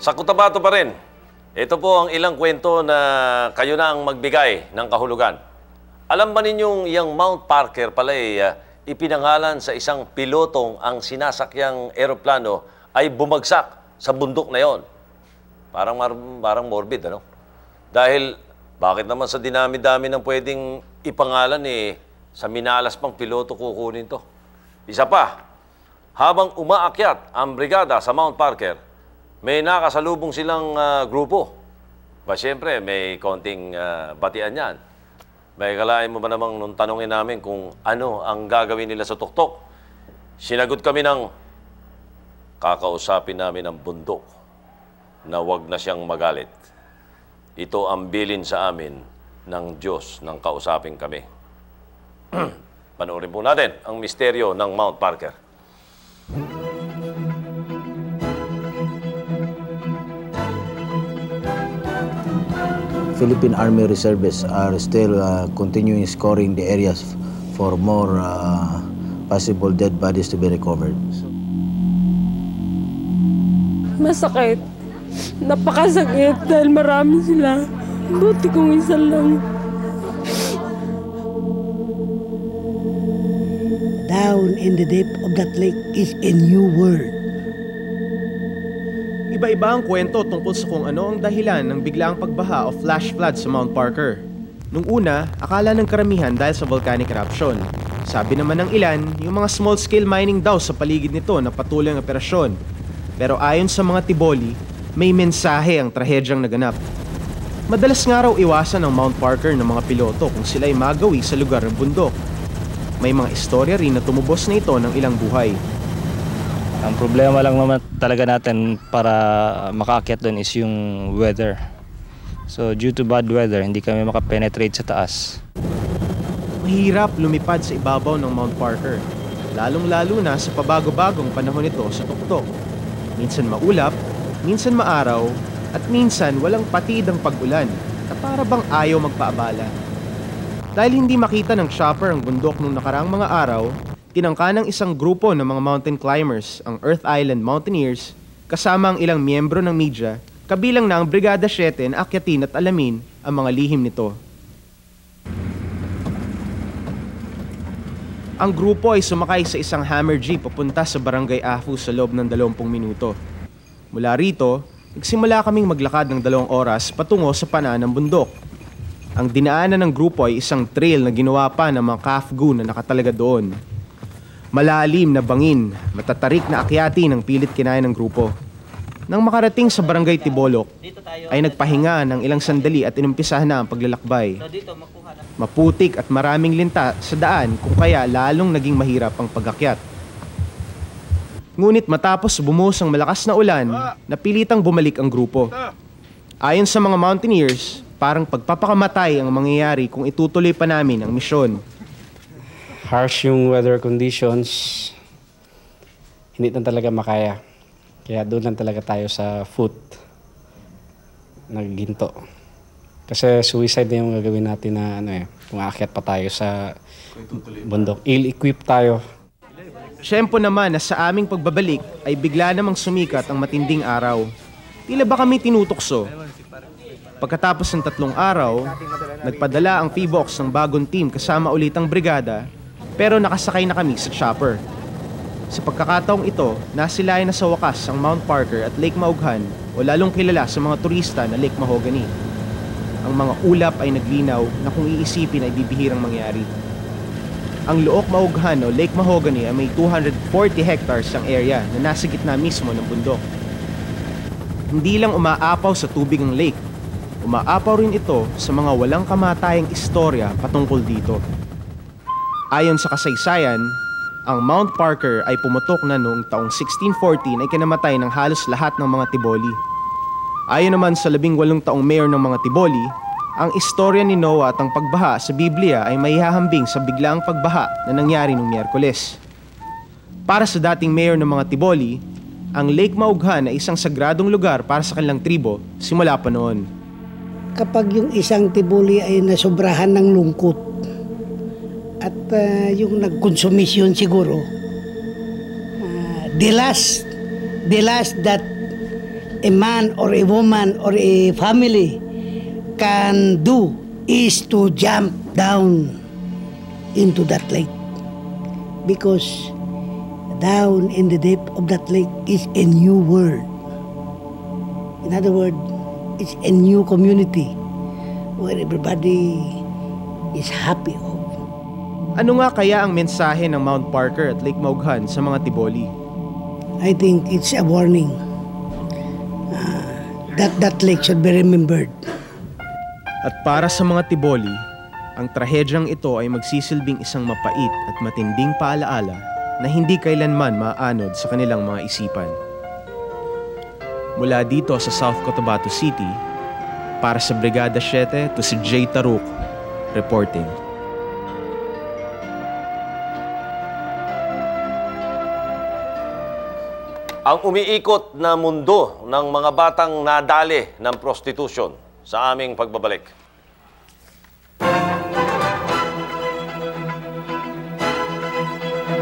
Sa Cotabato pa rin. Ito po ang ilang kwento na kayo na ang magbigay ng kahulugan. Alam ba ninyong iyang Mount Parker pala ipinangalan sa isang pilotong ang sinasakyang eroplano ay bumagsak sa bundok na yon? Parang morbid, ano? Dahil bakit naman sa dinami-dami ng pwedeng ipangalan sa minalas pang piloto kukunin to? Isa pa, habang umaakyat ang brigada sa Mount Parker, may nakasalubong silang grupo. Ba, siyempre, may konting batian yan. May kalain mo ba namang nung tanongin namin kung ano ang gagawin nila sa tuktok? Sinagot kami ng kakausapin namin ang bundok na wag na siyang magalit. Ito ang bilin sa amin ng Diyos nang kausapin kami. Panoorin po natin ang misteryo ng Mount Parker. Philippine Army Reservists are still continuing scoring the areas for more possible dead bodies to be recovered. Masakit. Napakasakit dahil marami sila. Buti kong isa lang. Down in the depth of that lake is a new world. Iba-iba ang kwento tungkol sa kung ano ang dahilan ng biglaang pagbaha o flash flood sa Mount Parker. Nung una, akala ng karamihan dahil sa volcanic eruption. Sabi naman ng ilan, yung mga small-scale mining daw sa paligid nito na patuloy ang operasyon. Pero ayon sa mga tiboli, may mensahe ang trahedyang naganap. Madalas nga raw iwasan ng Mount Parker ng mga piloto kung sila ay magawi sa lugar ng bundok. May mga istorya rin na tumubos na ito ng ilang buhay. Ang problema lang naman talaga natin para makaakyat doon is yung weather. So due to bad weather, hindi kami makapenetrate sa taas. Mahirap lumipad sa ibabaw ng Mount Parker, lalong-lalo na sa pabago-bagong panahon nito sa tuktok. Minsan maulap, minsan maaraw, at minsan walang patid ang pag-ulan na para bang ayaw magpaabala. Dahil hindi makita ng chopper ang bundok nung nakaraang mga araw, tinangka ng isang grupo ng mga mountain climbers, ang Earth Island Mountaineers, kasama ang ilang miyembro ng media, kabilang na ang Brigada 7 na akyatin at alamin ang mga lihim nito. Ang grupo ay sumakay sa isang hammer jeep papunta sa Barangay Afu sa loob ng 20 minuto. Mula rito, nagsimula kaming maglakad ng 2 oras patungo sa paanan ng bundok. Ang dinaanan ng grupo ay isang trail na ginawa pa ng mga Kafgu na nakatalaga doon. Malalim na bangin, matatarik na akyati ng pilit kinaya ng grupo. Nang makarating sa Barangay Tibolok, ay nagpahinga ng ilang sandali at inumpisahan na ang paglalakbay. Maputik at maraming linta sa daan kung kaya lalong naging mahirap ang pag-akyat. Ngunit matapos bumuhos ang malakas na ulan, napilitang bumalik ang grupo. Ayon sa mga mountaineers, parang pagpapakamatay ang mangyayari kung itutuloy pa namin ang misyon. Harsh yung weather conditions, hindi na talaga makaya. Kaya doon lang talaga tayo sa foot, nagginto. Kasi suicide na yung gagawin natin na kung aakyat pa tayo sa bundok. Ill-equip tayo. Siyempo naman na sa aming pagbabalik ay bigla namang sumikat ang matinding araw. Tila ba kami tinutokso? Pagkatapos ng 3 araw, nagpadala ang PBOX ng bagong team kasama ulit ang brigada, pero nakasakay na kami sa chopper. Sa pagkakataong ito, nasilayan na sa wakas ang Mount Parker at Lake Maughan o lalong kilala sa mga turista na Lake Mahogany. Ang mga ulap ay naglinaw na kung iisipin ay bibihirang mangyari. Ang Look Maughan o Lake Mahogany ay may 240 hectares ang area na nasa gitna mismo ng bundok. Hindi lang umaapaw sa tubig ang lake, umaapaw rin ito sa mga walang kamatayang istorya patungkol dito. Ayon sa kasaysayan, ang Mount Parker ay pumutok na noong taong 1614 ay kinamatay ng halos lahat ng mga Tiboli. Ayon naman sa 18 taong mayor ng mga Tiboli, ang istorya ni Noah at ang pagbaha sa Biblia ay maihahambing sa biglaang pagbaha na nangyari noong Miyerkules. Para sa dating mayor ng mga Tiboli, ang Lake Maughan ay isang sagradong lugar para sa kanilang tribo simula pa noon. Kapag yung isang Tiboli ay nasobrahan ng lungkot at yung nagkonsumisyon siguro, the last that a man or a woman or a family can do is to jump down into that lake. Because down in the depth of that lake is a new world. In other words, it's a new community where everybody is happy of. Ano nga kaya ang mensahe ng Mount Parker at Lake Maughan sa mga Tiboli? I think it's a warning that lake should be remembered. At para sa mga Tiboli, ang trahedyang ito ay magsisilbing isang mapait at matinding paalaala na hindi kailanman maaanod sa kanilang mga isipan. Mula dito sa South Cotabato City, para sa Brigada 7, to si Jay Taruk, reporting. Ang umiikot na mundo ng mga batang nadali ng prostitution sa aming pagbabalik.